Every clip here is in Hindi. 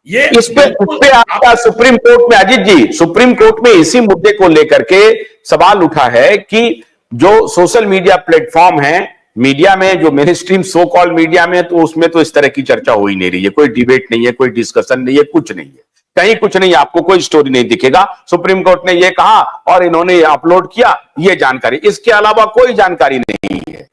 ये इस पे आपका सुप्रीम कोर्ट में, अजीत जी, सुप्रीम कोर्ट में इसी मुद्दे को लेकर के सवाल उठा है कि जो सोशल मीडिया प्लेटफॉर्म है, मीडिया में जो main stream so call media में, तो उसमें तो इस तरह की चर्चा हो ही नहीं रही है, कोई डिबेट नहीं है, कोई डिस्कशन नहीं है, कुछ नहीं है, कहीं कुछ नहीं, आपको कोई स्टोरी नहीं दिखेगा। सुप्रीम कोर्ट ने यह कहा और इन्होंने अपलोड किया, ये जानकारी, इसके अलावा कोई जानकारी नहीं है।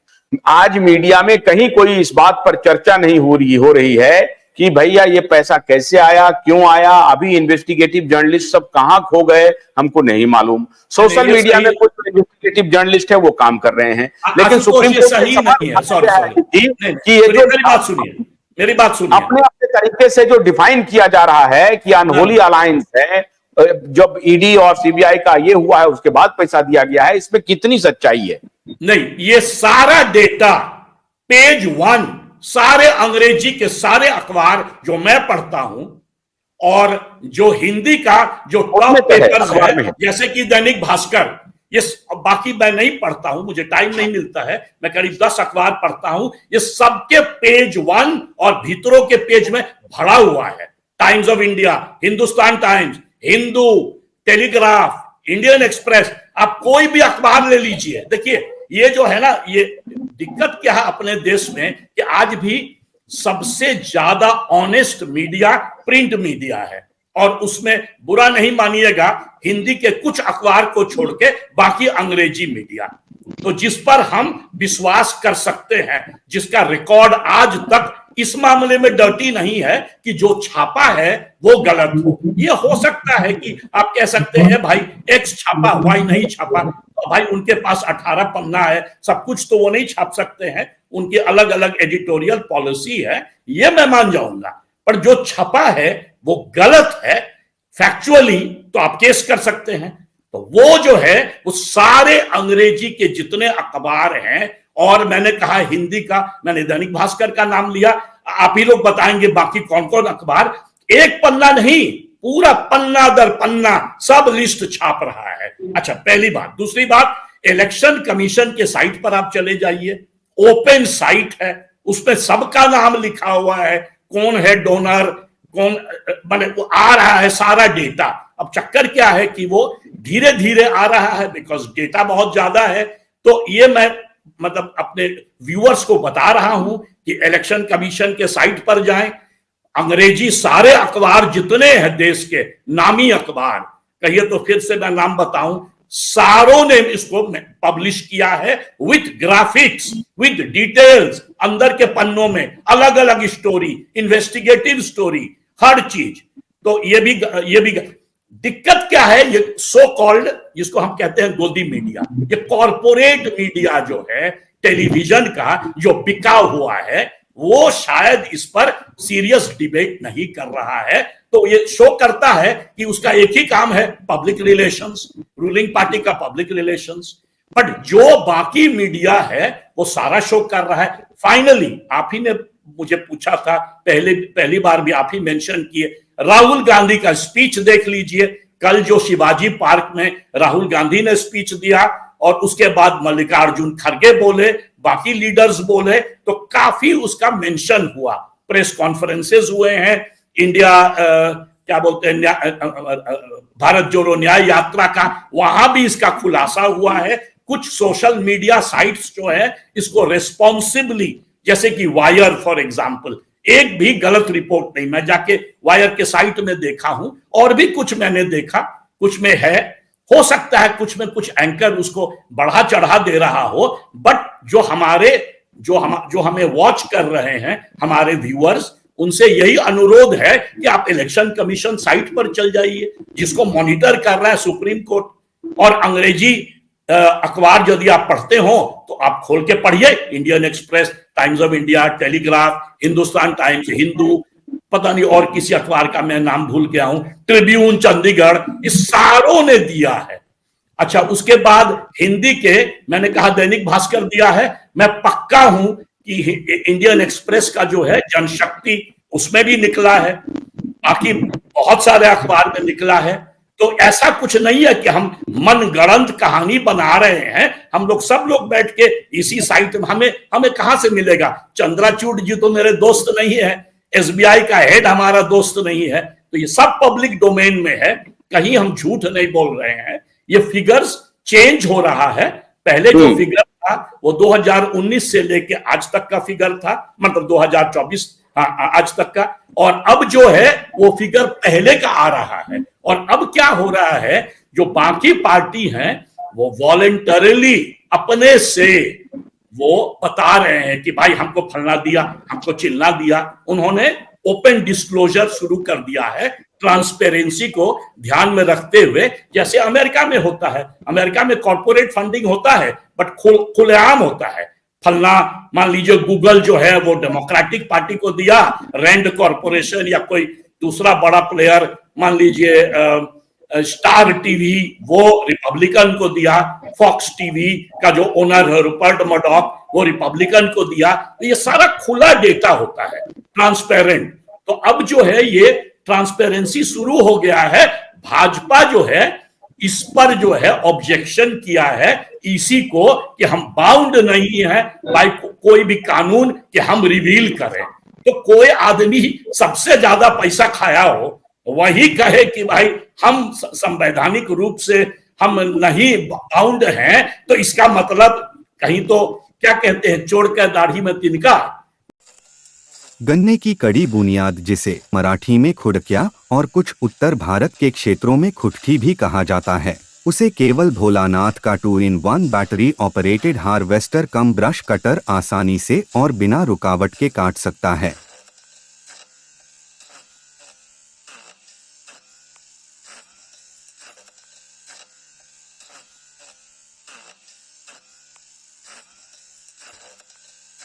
आज मीडिया में कहीं कोई इस बात पर चर्चा नहीं हो रही है कि भैया ये पैसा कैसे आया, क्यों आया, अभी इन्वेस्टिगेटिव जर्नलिस्ट सब कहां खो गए, हमको नहीं मालूम। सोशल मीडिया में कुछ इन्वेस्टिगेटिव जर्नलिस्ट है, वो काम कर रहे हैं, लेकिन सुप्रीम कोर्ट सही नहीं है। कि ये जो मेरी बात सुनिए, अपने अपने तरीके से जो डिफाइन किया जा रहा है कि अनहोली अलायंस है, जब ईडी और सीबीआई का ये हुआ है उसके बाद पैसा दिया गया है, इसमें कितनी सच्चाई है? नहीं, ये सारा डेटा पेज 1 सारे अंग्रेजी के सारे अखबार जो मैं पढ़ता हूं और जो हिंदी का जो टॉप पेपर्स है, जैसे कि दैनिक भास्कर, ये बाकी मैं नहीं पढ़ता हूं, मुझे टाइम नहीं मिलता है, मैं करीब 10 अखबार पढ़ता हूं, ये सबके पेज 1 और भीतरों के पेज में भरा हुआ है। Times of India, Hindustan times, Hindu, telegraph, Indian express, आप कोई भी अखबार ले लीजिए, देखिए ये जो है ना, ये दिक्कत क्या है अपने देश में कि आज भी सबसे ज्यादा ऑनेस्ट मीडिया प्रिंट मीडिया है, और उसमें बुरा नहीं मानिएगा, हिंदी के कुछ अखबार को छोड़ के बाकी अंग्रेजी मीडिया, तो जिस पर हम विश्वास कर सकते हैं, जिसका रिकॉर्ड आज तक इस मामले में डर्टी नहीं है कि जो छापा है वो गलत हो। ये हो सकता है कि आप कह सकते हैं भाई एक्स छापा, वाई नहीं छापा, तो भाई उनके पास 18 पन्ना है, सब कुछ तो वो नहीं छाप सकते हैं, उनकी अलग अलग एडिटोरियल पॉलिसी है, ये मैं मान जाऊंगा, पर जो छपा है वो गलत है फैक्चुअली, तो आप केस कर सकते हैं। तो वो जो है वो सारे अंग्रेजी के जितने अखबार हैं, और मैंने कहा हिंदी का, मैंने दैनिक भास्कर का नाम लिया, आप ही लोग बताएंगे बाकी कौन कौन अखबार, एक पन्ना नहीं, पूरा पन्ना दर पन्ना सब लिस्ट छाप रहा है। अच्छा, पहली बात। दूसरी बात, इलेक्शन कमीशन के साइट पर आप चले जाइए, ओपन साइट है, उसमें सबका नाम लिखा हुआ है, कौन है डोनर, कौन, माने वो आ रहा है सारा डेटा। अब चक्कर क्या है कि वो धीरे धीरे आ रहा है, बिकॉज डेटा बहुत ज्यादा है। तो ये मैं मतलब अपने व्यूअर्स को बता रहा हूं कि इलेक्शन कमीशन के साइट पर जाएं, अंग्रेजी सारे अखबार जितने हैं देश के नामी अखबार, कहिए तो फिर से मैं नाम बताऊं, सारों ने इसको पब्लिश किया है विथ ग्राफिक्स, विथ डिटेल्स, अंदर के पन्नों में अलग अलग स्टोरी, इन्वेस्टिगेटिव स्टोरी, हर चीज। तो ये भी दिक्कत क्या है, ये सो कॉल्ड, जिसको हम कहते हैं गोदी मीडिया, ये कॉरपोरेट मीडिया जो है टेलीविजन का, जो बिका हुआ है, वो शायद इस पर सीरियस डिबेट नहीं कर रहा है। तो ये शो करता है कि उसका एक ही काम है, पब्लिक रिलेशंस, रूलिंग पार्टी का पब्लिक रिलेशंस, बट जो बाकी मीडिया है वो सारा शो कर रहा है। फाइनली आप ही ने मुझे पूछा था, पहली बार भी आप ही मेंशन किए, राहुल गांधी का स्पीच देख लीजिए, कल जो शिवाजी पार्क में राहुल गांधी ने स्पीच दिया, और उसके बाद मल्लिकार्जुन खड़गे बोले, बाकी लीडर्स बोले, तो काफी उसका मेंशन हुआ, प्रेस कॉन्फ्रेंसेस हुए हैं, इंडिया क्या बोलते हैं, भारत जोड़ो न्याय यात्रा का, वहां भी इसका खुलासा हुआ है। कुछ सोशल मीडिया साइट्स जो है इसको रेस्पॉन्सिबली, जैसे कि वायर फॉर एग्जाम्पल, एक भी गलत रिपोर्ट नहीं, मैं जाके वायर के साइट में देखा हूं, और भी कुछ मैंने देखा, कुछ में है, हो सकता है कुछ में कुछ एंकर उसको बढ़ा चढ़ा दे रहा हो, बट जो हमें वॉच कर रहे हैं हमारे व्यूअर्स, उनसे यही अनुरोध है कि आप इलेक्शन कमीशन साइट पर चल जाइए, जिसको मॉनिटर कर रहा है सुप्रीम कोर्ट, और अंग्रेजी अखबार यदि आप पढ़ते हो तो आप खोल के पढ़िए, Indian express, times of India, telegraph, Hindustan times, Hindu, पता नहीं और किसी अखबार का मैं नाम भूल गया हूं, ट्रिब्यून चंडीगढ़, इस सारों ने दिया है। अच्छा, उसके बाद हिंदी के मैंने कहा दैनिक भास्कर दिया है, मैं पक्का हूं कि इंडियन एक्सप्रेस का जो है जनशक्ति, उसमें भी निकला है, बाकी बहुत सारे अखबार में निकला है। तो ऐसा कुछ नहीं है कि हम मनगढ़ंत कहानी बना रहे हैं, हम लोग सब लोग बैठ के इसी साइट में, हमें कहां से मिलेगा, चंद्राचूड़ जी तो मेरे दोस्त नहीं है, एसबीआई का हेड हमारा दोस्त नहीं है, तो ये सब पब्लिक डोमेन में है, कहीं हम झूठ नहीं बोल रहे हैं। ये फिगर्स चेंज हो रहा है। पहले जो फिगर था वो 2019 से लेके आज तक का फिगर था, मतलब 2024 आज तक का, और अब जो है वो फिगर पहले का आ रहा है। और अब क्या हो रहा है, जो बाकी पार्टी हैं वो वॉलंटरली अपने से वो बता रहे हैं कि भाई हमको फलना दिया, हमको चिल्ला दिया। उन्होंने ओपन डिस्क्लोजर शुरू कर दिया है, ट्रांसपेरेंसी को ध्यान में रखते हुए, जैसे अमेरिका में होता है। अमेरिका में कॉर्पोरेट फंडिंग होता है बट खुलेआम होता है। फलना, मान लीजिए गूगल जो है वो डेमोक्रेटिक पार्टी को दिया, रैंड कॉर्पोरेशन या कोई दूसरा बड़ा प्लेयर, मान लीजिए स्टार टीवी, वो रिपब्लिकन को दिया, फॉक्स टीवी का जो ओनर है रुपर्ट मर्डॉक, वो रिपब्लिकन को दिया। तो ये सारा खुला डेटा होता है, ट्रांसपेरेंट। तो अब जो है ये ट्रांसपेरेंसी शुरू हो गया है। भाजपा जो है इस पर जो है ऑब्जेक्शन किया है ईसी को कि हम बाउंड नहीं है बाय कोई भी कानून कि हम रिवील करें। तो कोई आदमी सबसे ज्यादा पैसा खाया हो वही कहे कि भाई हम संवैधानिक रूप से हम नहीं बाउंड हैं, तो इसका मतलब कहीं तो क्या कहते हैं, चोर के दाढ़ी में तिनका। गन्ने की कड़ी बुनियाद, जिसे मराठी में खुडक्या और कुछ उत्तर भारत के क्षेत्रों में खुटकी भी कहा जाता है, उसे केवल भोलानाथ का 2-in-1 बैटरी ऑपरेटेड हार्वेस्टर कम ब्रश कटर आसानी से और बिना रुकावट के काट सकता है।